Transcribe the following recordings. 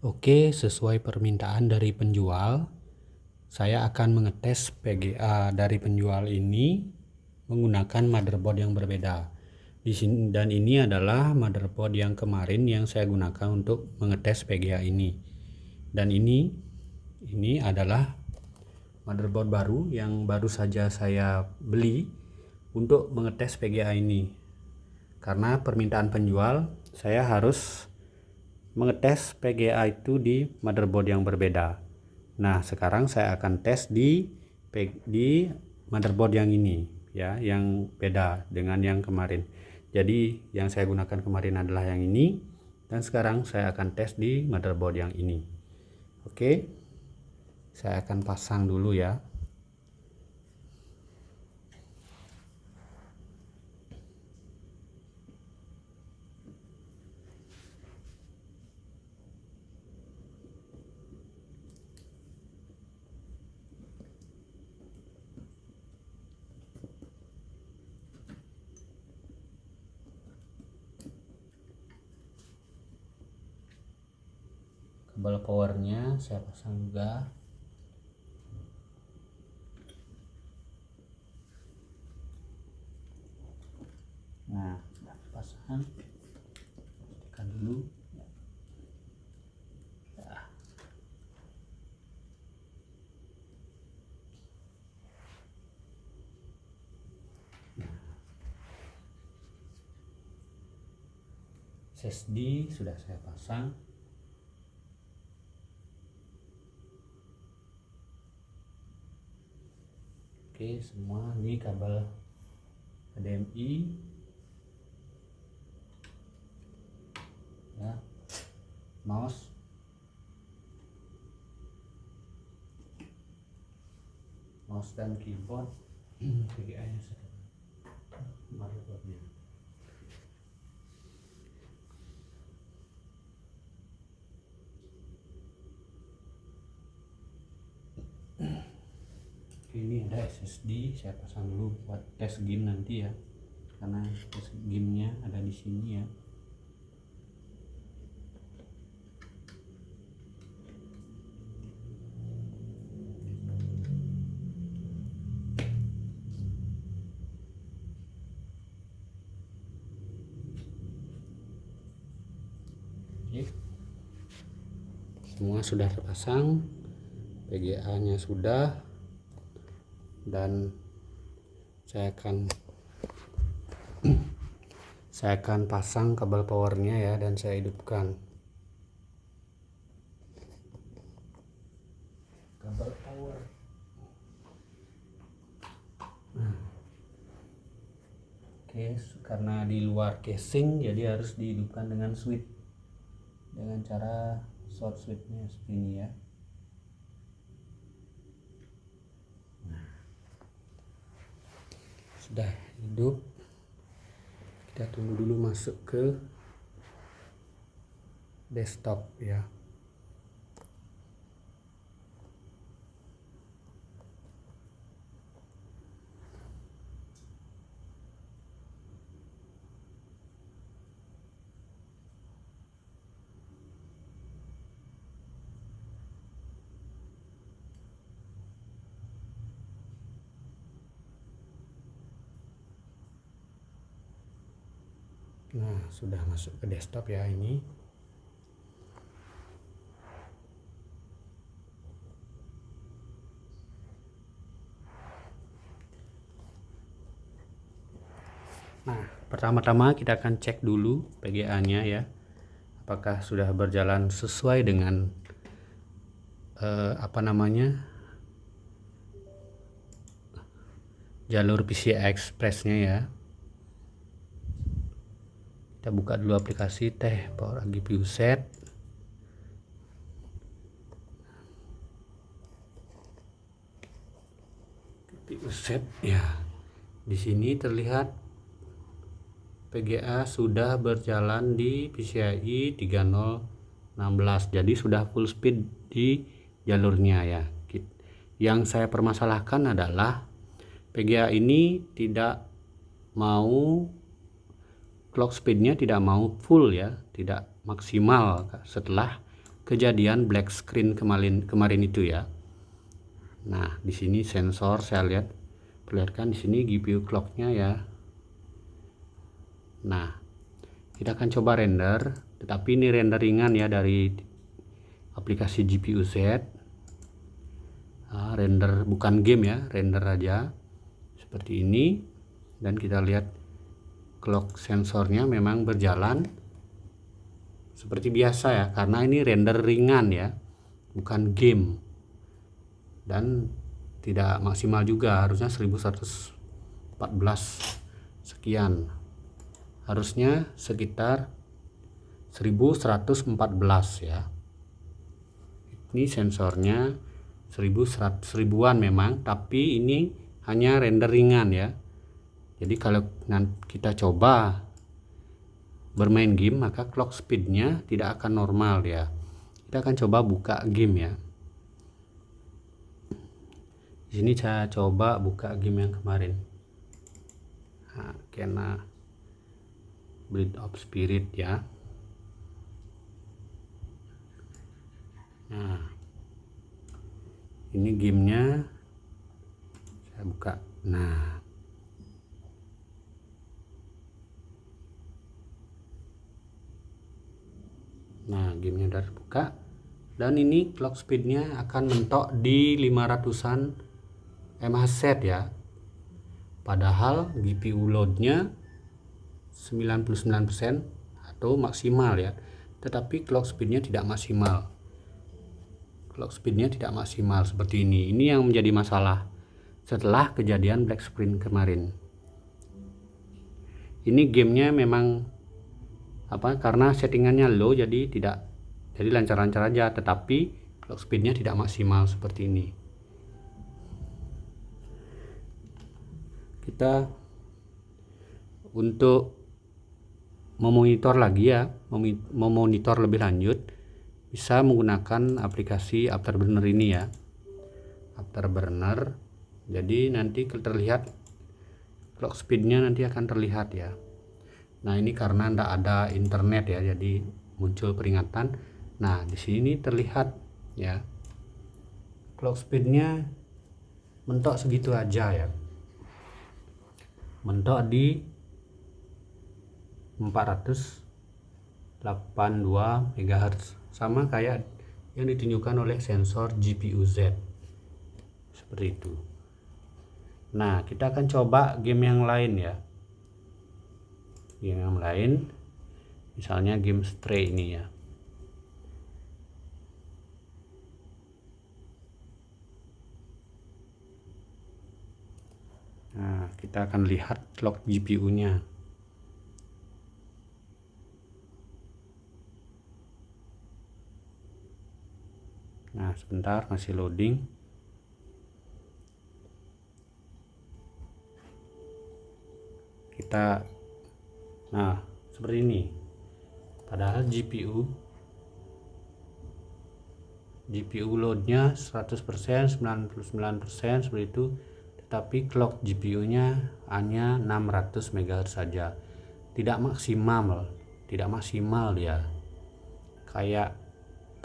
Oke, sesuai permintaan dari penjual, saya akan mengetes PGA dari penjual ini menggunakan motherboard yang berbeda. Di sini, dan ini adalah motherboard yang kemarin yang saya gunakan untuk mengetes PGA ini. Dan ini adalah motherboard baru yang baru saja saya beli untuk mengetes PGA ini. Karena permintaan penjual, saya harus mengetes PGA itu di motherboard yang berbeda. Nah, sekarang saya akan tes di motherboard yang ini ya, yang beda dengan yang kemarin. Jadi yang saya gunakan kemarin adalah yang ini, dan sekarang saya akan tes di motherboard yang ini. Oke, saya akan pasang dulu ya. Kabel powernya saya pasang juga. Nah, sudah pasang, pastikan dulu ya. SSD sudah saya pasang. Oke, semua ini kabel HDMI ya, mouse, dan keyboard. VGA-nya sudah, motherboardnya. Ini ada SSD, saya pasang dulu buat tes game nanti ya, karena tes gamenya ada di sini ya. Oke, semua sudah terpasang, PGA-nya sudah, dan saya akan pasang kabel powernya ya, dan saya hidupkan kabel power. Oke, karena di luar casing jadi harus dihidupkan dengan switch, dengan cara short switchnya seperti ini ya. Sudah hidup, kita tunggu dulu masuk ke desktop ya. Nah, sudah masuk ke desktop ya ini. Nah, pertama-tama kita akan cek dulu PGA-nya ya, apakah sudah berjalan sesuai dengan jalur PCI Express-nya ya. Kita buka dulu aplikasi Power GPU Set. GPU Set ya. Di sini terlihat PGA sudah berjalan di PCIe 3016. Jadi sudah full speed di jalurnya ya. Yang saya permasalahkan adalah PGA ini tidak mau, clock speednya tidak mau full ya, tidak maksimal setelah kejadian black screen kemarin itu ya. Nah, di sini sensor saya lihat perlihatkan di sini GPU clocknya ya. Nah, kita akan coba render, tetapi ini render ringan ya dari aplikasi GPU Z. Render bukan game ya, render aja seperti ini. Dan kita lihat clock sensornya memang berjalan seperti biasa ya, karena ini render ringan ya, bukan game. Dan tidak maksimal juga, harusnya 1114 sekian, harusnya sekitar 1114 ya. Ini sensornya 1100-an memang, tapi ini hanya render ringan ya. Jadi kalau kita coba bermain game, maka clock speednya tidak akan normal ya. Kita akan coba buka game ya. Di sini saya coba buka game yang kemarin. Kena Blade of Spirit ya. Nah, ini gamenya saya buka. Nah, gamenya udah terbuka, dan ini clock speednya akan mentok di 500-an mHz ya. Padahal GPU loadnya 99% atau maksimal ya, tetapi clock speednya tidak maksimal. Clock speednya tidak maksimal seperti ini. Ini yang menjadi masalah setelah kejadian black screen kemarin. Ini gamenya memang karena settingannya low, jadi lancar-lancar aja, tetapi clock speednya tidak maksimal seperti ini. Kita untuk memonitor lagi ya, memonitor lebih lanjut, bisa menggunakan aplikasi Afterburner ini ya. Afterburner, jadi nanti terlihat clock speednya nanti akan terlihat ya. Nah, ini karena tidak ada internet ya, jadi muncul peringatan. Nah, di sini terlihat ya, clock speednya mentok segitu aja ya, mentok di 482 MHz, sama kayak yang ditunjukkan oleh sensor GPU Z seperti itu. Nah, kita akan coba game yang lain ya. Game yang lain, misalnya game Stray ini ya. Nah, kita akan lihat clock GPU-nya. Nah, sebentar, masih loading. Nah, seperti ini. Padahal GPU loadnya 100%, 99% seperti itu, tetapi clock GPU-nya hanya 600 MHz saja. Tidak maksimal dia. Kayak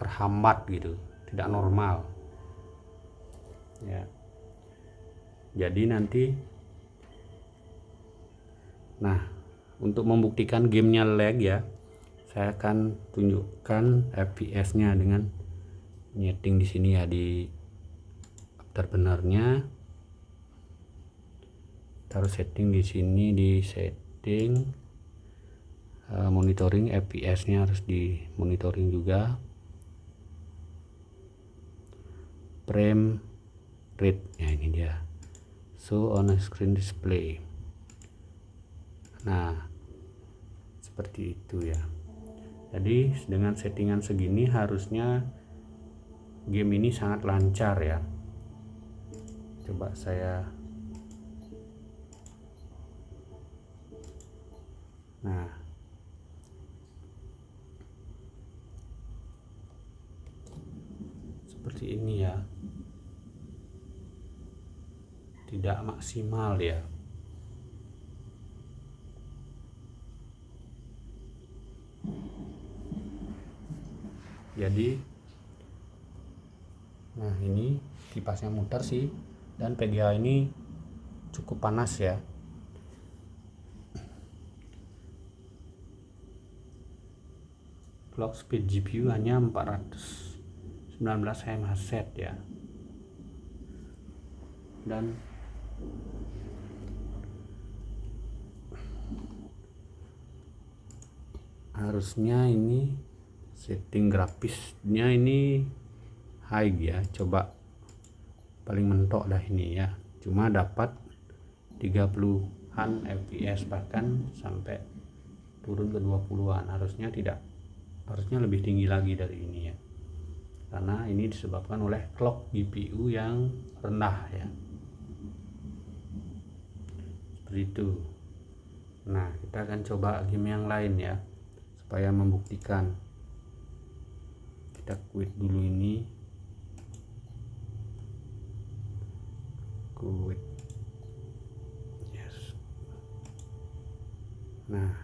terhambat gitu, tidak normal. Ya. Jadi nanti untuk membuktikan gamenya lag ya, saya akan tunjukkan FPS-nya dengan nyeting di sini ya, di Afterburner-nya. Taruh setting di sini, di setting monitoring FPS-nya harus di monitoring juga. Frame rate, ya ini dia. Show on a screen display. Nah, seperti itu ya. Jadi dengan settingan segini harusnya game ini sangat lancar ya. Coba saya. Nah, seperti ini ya. Tidak maksimal ya. Jadi nah ini kipasnya muter sih, dan PGA ini cukup panas ya. Clock speed GPU hanya 419 mHz ya. Dan harusnya ini setting grafisnya ini high ya, coba paling mentok dah ini ya, cuma dapat 30-an fps, bahkan sampai turun ke 20-an. Harusnya lebih tinggi lagi dari ini ya, karena ini disebabkan oleh clock GPU yang rendah ya, seperti itu. Nah, kita akan coba game yang lain ya, supaya membuktikan. Kita quit dulu ini, quit, yes. Nah,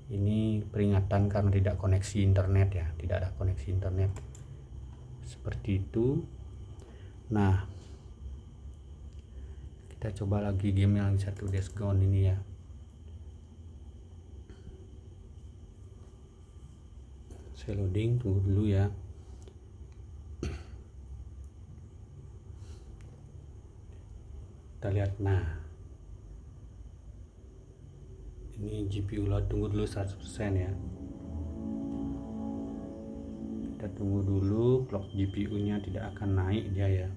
ini peringatan karena tidak koneksi internet ya, tidak ada koneksi internet, seperti itu. Nah, kita coba lagi game yang satu, Days Gone ini ya. Saya loading, tunggu dulu ya. Kita lihat, nah ini GPU load, tunggu dulu 100% ya. Kita tunggu dulu, clock GPU nya tidak akan naik dia ya.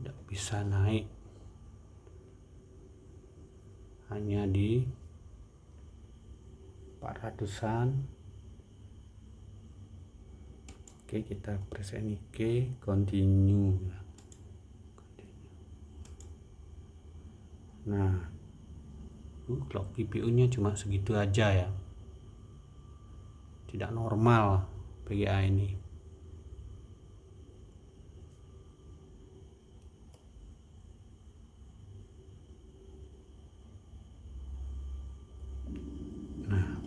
Tidak bisa naik, hanya di 400-an. Oke, kita press NIK, continue. Nah, clock GPU nya cuma segitu aja ya, tidak normal PGA ini. Nah,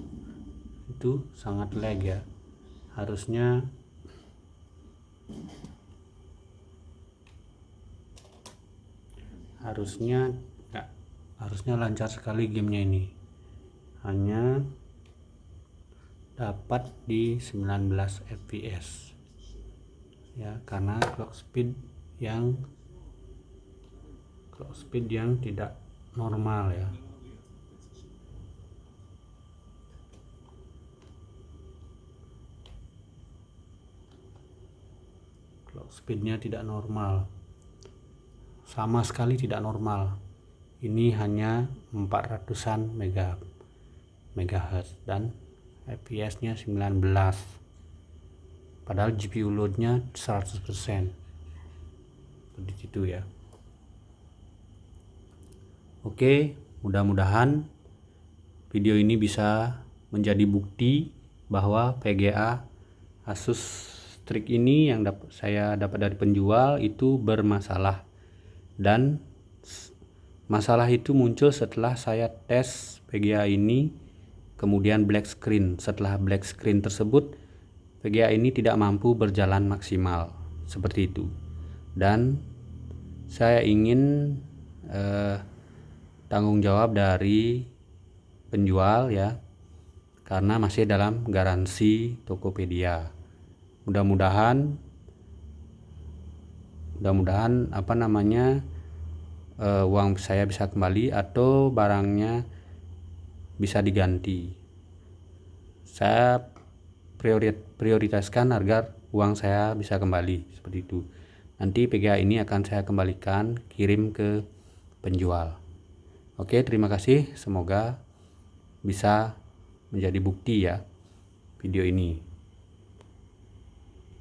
itu sangat lag ya. Harusnya lancar sekali gamenya ini, hanya dapat di 19 fps ya, karena clock speed yang tidak normal ya. Clock speednya tidak normal, sama sekali tidak normal. Ini hanya 400-an megahertz dan fps nya 19, padahal GPU loadnya 100%, seperti itu ya. Oke, mudah-mudahan video ini bisa menjadi bukti bahwa PGA Asus Strix ini yang saya dapat dari penjual itu bermasalah, dan masalah itu muncul setelah saya tes PGA ini, kemudian black screen. Setelah black screen tersebut, PGA ini tidak mampu berjalan maksimal, seperti itu. Dan saya ingin tanggung jawab dari penjual ya, karena masih dalam garansi Tokopedia. Mudah-mudahan uang saya bisa kembali atau barangnya bisa diganti. Saya prioritaskan agar uang saya bisa kembali, seperti itu. Nanti PGA ini akan saya kembalikan, kirim ke penjual. Oke, terima kasih. Semoga bisa menjadi bukti ya video ini.